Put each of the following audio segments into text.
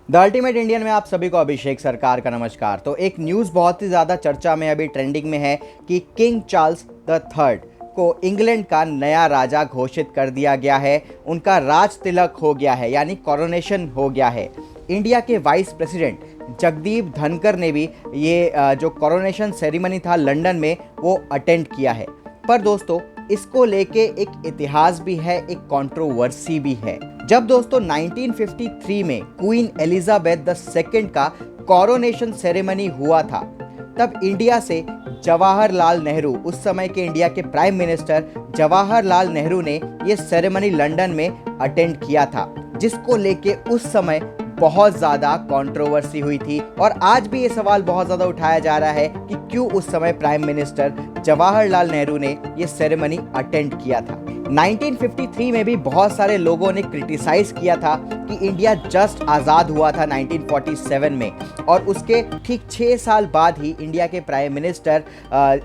The ultimate Indian में आप सभी को अभिषेक सरकार का नमस्कार। तो एक न्यूज़ बहुत ही ज़्यादा चर्चा में अभी ट्रेंडिंग में है कि किंग चार्ल्स द थर्ड को इंग्लैंड का नया राजा घोषित कर दिया गया है। उनका राज तिलक हो गया है, यानी कोरोनेशन हो गया है। इंडिया के वाइस प्रेसिडेंट जगदीप धनकर ने भी ये जो कोरोनेशन सेरेमनी था लंदन में, वो अटेंड किया है। पर दोस्तों, इसको लेके एक इतिहास भी है, एक कंट्रोवर्सी भी है। जब दोस्तों 1953 में क्वीन एलिजाबेथ II का कोरोनेशन सेरेमनी हुआ था, तब इंडिया से जवाहरलाल नेहरू, उस समय के इंडिया के प्राइम मिनिस्टर जवाहरलाल नेहरू ने ये सेरेमनी लंदन में अटेंड किया था, जिसको लेके उस समय बहुत ज़्यादा कंट्रोवर्सी हुई थी। और आज भी ये सवाल बहुत ज़्यादा उठाया जा रहा है कि क्यों उस समय प्राइम मिनिस्टर जवाहरलाल नेहरू ने ये सेरेमनी अटेंड किया था। 1953 में भी बहुत सारे लोगों ने क्रिटिसाइज किया था कि इंडिया जस्ट आज़ाद हुआ था 1947 में, और उसके ठीक 6 साल बाद ही इंडिया के प्राइम मिनिस्टर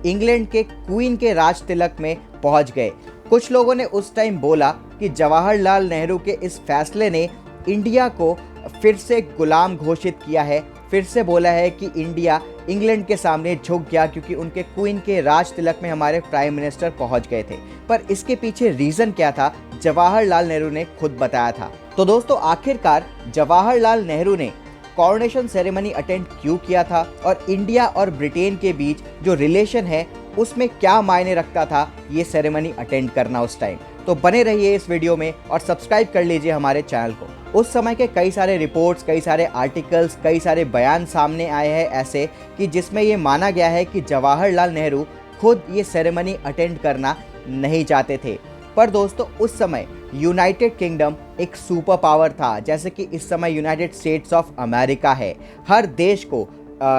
इंग्लैंड के क्वीन के राज तिलक में पहुंच गए। कुछ लोगों ने उस टाइम बोला कि जवाहरलाल नेहरू के इस फैसले ने इंडिया को फिर से गुलाम घोषित किया है। फिर से बोला है कि इंडिया इंग्लैंड के सामने झुक गया क्योंकि उनके क्वीन के राज तिलक में हमारे प्राइम मिनिस्टर पहुंच गए थे। पर इसके पीछे रीज़न क्या था, जवाहरलाल नेहरू ने खुद बताया था। तो दोस्तों, आखिरकार जवाहरलाल नेहरू ने कोरोनेशन सेरेमनी अटेंड क्यों किया था, और इंडिया और ब्रिटेन के बीच जो रिलेशन है उसमें क्या मायने रखता था ये सेरेमनी अटेंड करना उस टाइम। तो बने रहिए इस वीडियो में और सब्सक्राइब कर लीजिए हमारे चैनल को। उस समय के कई सारे रिपोर्ट्स, कई सारे आर्टिकल्स, कई सारे बयान सामने आए हैं ऐसे कि जिसमें ये माना गया है कि जवाहरलाल नेहरू खुद ये सेरेमनी अटेंड करना नहीं चाहते थे। पर दोस्तों, उस समय यूनाइटेड किंगडम एक सुपर पावर था, जैसे कि इस समय यूनाइटेड स्टेट्स ऑफ अमेरिका है। हर देश को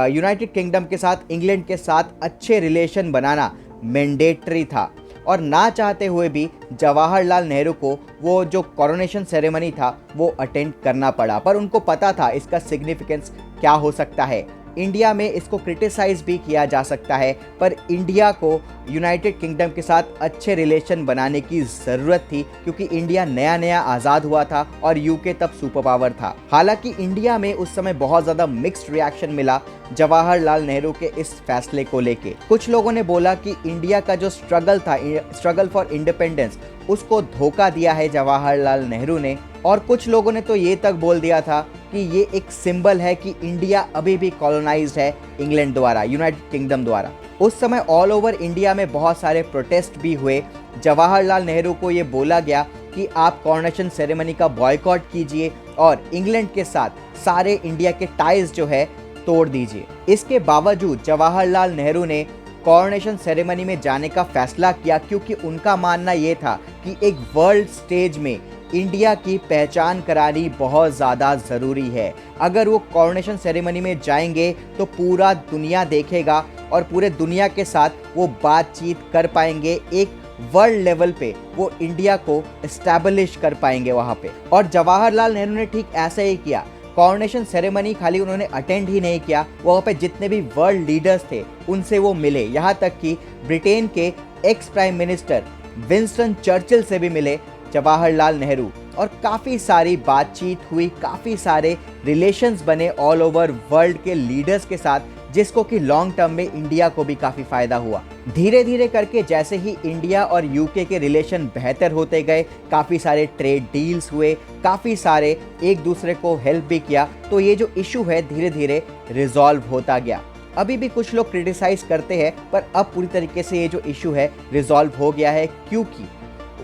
यूनाइटेड किंगडम के साथ, इंग्लैंड के साथ अच्छे रिलेशन बनाना मैंडेटरी था, और ना चाहते हुए भी जवाहरलाल नेहरू को वो जो कोरोनेशन सेरेमनी था वो अटेंड करना पड़ा। पर उनको पता था इसका सिग्निफिकेंस क्या हो सकता है। इंडिया में इसको क्रिटिसाइज भी किया जा सकता है, पर इंडिया को यूनाइटेड किंगडम के साथ अच्छे रिलेशन बनाने की ज़रूरत थी, क्योंकि इंडिया नया नया आज़ाद हुआ था और यूके तब सुपर पावर था। हालांकि इंडिया में उस समय बहुत ज़्यादा मिक्स्ड रिएक्शन मिला जवाहरलाल नेहरू के इस फैसले को लेके। कुछ लोगों ने बोला कि इंडिया का जो स्ट्रगल था, स्ट्रगल फॉर इंडिपेंडेंस, उसको धोखा दिया है जवाहरलाल नेहरू ने। और कुछ लोगों ने तो ये तक बोल दिया था कि ये एक सिंबल है कि इंडिया अभी भी कॉलोनाइज्ड है इंग्लैंड द्वारा, यूनाइटेड किंगडम द्वारा। उस समय ऑल ओवर इंडिया में बहुत सारे प्रोटेस्ट भी हुए। जवाहरलाल नेहरू को ये बोला गया कि आप कोरोनेशन सेरेमनी का बॉयकॉट कीजिए और इंग्लैंड के साथ सारे इंडिया के टाइज जो है तोड़ दीजिए। इसके बावजूद जवाहरलाल नेहरू ने कोरोनेशन सेरेमनी में जाने का फैसला किया, क्योंकि उनका मानना ये था कि एक वर्ल्ड स्टेज में इंडिया की पहचान करानी बहुत ज़्यादा ज़रूरी है। अगर वो कोरोनेशन सेरेमनी में जाएंगे तो पूरा दुनिया देखेगा और पूरे दुनिया के साथ वो बातचीत कर पाएंगे, एक वर्ल्ड लेवल पे वो इंडिया को इस्टेब्लिश कर पाएंगे वहाँ पे। और जवाहरलाल नेहरू ने ठीक ऐसा ही किया। कोरोनेशन सेरेमनी खाली उन्होंने अटेंड ही नहीं किया, वहाँ पे जितने भी वर्ल्ड लीडर्स थे उनसे वो मिले। यहाँ तक कि ब्रिटेन के ex prime minister Winston Churchill से भी मिले जवाहरलाल नेहरू, और काफ़ी सारी बातचीत हुई, काफ़ी सारे रिलेशंस बने ऑल ओवर वर्ल्ड के लीडर्स के साथ, जिसको कि लॉन्ग टर्म में इंडिया को भी काफ़ी फ़ायदा हुआ। धीरे धीरे करके जैसे ही इंडिया और यूके के रिलेशन बेहतर होते गए, काफ़ी सारे ट्रेड डील्स हुए, काफ़ी सारे एक दूसरे को हेल्प भी किया, तो ये जो इशू है धीरे धीरे रिजॉल्व होता गया। अभी भी कुछ लोग क्रिटिसाइज़ करते हैं, पर अब पूरी तरीके से ये जो इशू है रिजॉल्व हो गया है, क्योंकि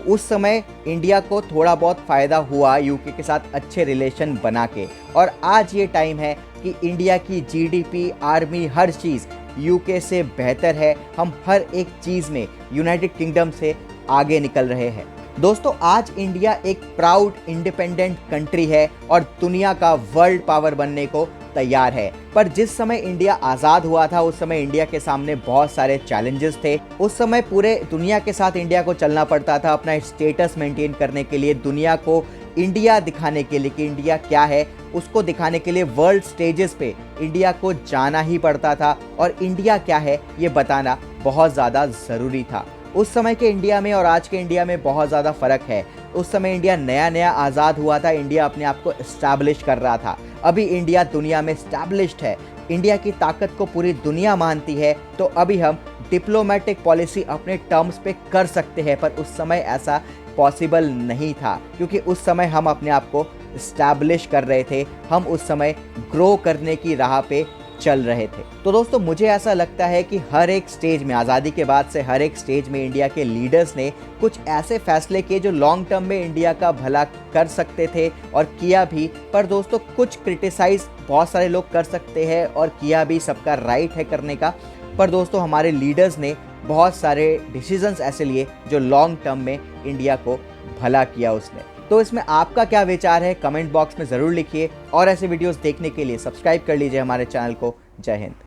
उस समय इंडिया को थोड़ा बहुत फ़ायदा हुआ यूके के साथ अच्छे रिलेशन बना के। और आज ये टाइम है कि इंडिया की जीडीपी, आर्मी, हर चीज़ यूके से बेहतर है। हम हर एक चीज़ में यूनाइटेड किंगडम से आगे निकल रहे हैं। दोस्तों, आज इंडिया एक प्राउड इंडिपेंडेंट कंट्री है और दुनिया का वर्ल्ड पावर बनने को तैयार है। पर जिस समय इंडिया आज़ाद हुआ था उस समय इंडिया के सामने बहुत सारे चैलेंजेस थे। उस समय पूरे दुनिया के साथ इंडिया को चलना पड़ता था अपना स्टेटस मेंटेन करने के लिए, दुनिया को इंडिया दिखाने के लिए कि इंडिया क्या है, उसको दिखाने के लिए वर्ल्ड स्टेजेस पे इंडिया को जाना ही पड़ता था, और इंडिया क्या है ये बताना बहुत ज़्यादा ज़रूरी था। उस समय के इंडिया में और आज के इंडिया में बहुत ज़्यादा फ़र्क है। उस समय इंडिया नया नया आज़ाद हुआ था, इंडिया अपने आप को इस्टेब्लिश कर रहा था। अभी इंडिया दुनिया में स्टैब्लिश्ड है, इंडिया की ताकत को पूरी दुनिया मानती है, तो अभी हम डिप्लोमेटिक पॉलिसी अपने टर्म्स पे कर सकते हैं। पर उस समय ऐसा पॉसिबल नहीं था, क्योंकि उस समय हम अपने आप को स्टैब्लिश कर रहे थे, हम उस समय ग्रो करने की राह पे चल रहे थे। तो दोस्तों, मुझे ऐसा लगता है कि हर एक स्टेज में, आज़ादी के बाद से हर एक स्टेज में इंडिया के लीडर्स ने कुछ ऐसे फैसले किए जो लॉन्ग टर्म में इंडिया का भला कर सकते थे और किया भी। पर दोस्तों, कुछ क्रिटिसाइज बहुत सारे लोग कर सकते हैं और किया भी, सबका राइट है करने का। पर दोस्तों, हमारे लीडर्स ने बहुत सारे डिसीजंस ऐसे लिए जो लॉन्ग टर्म में इंडिया को भला किया उसने। तो इसमें आपका क्या विचार है, कमेंट बॉक्स में ज़रूर लिखिए और ऐसे वीडियोस देखने के लिए सब्सक्राइब कर लीजिए हमारे चैनल को। जय हिंद।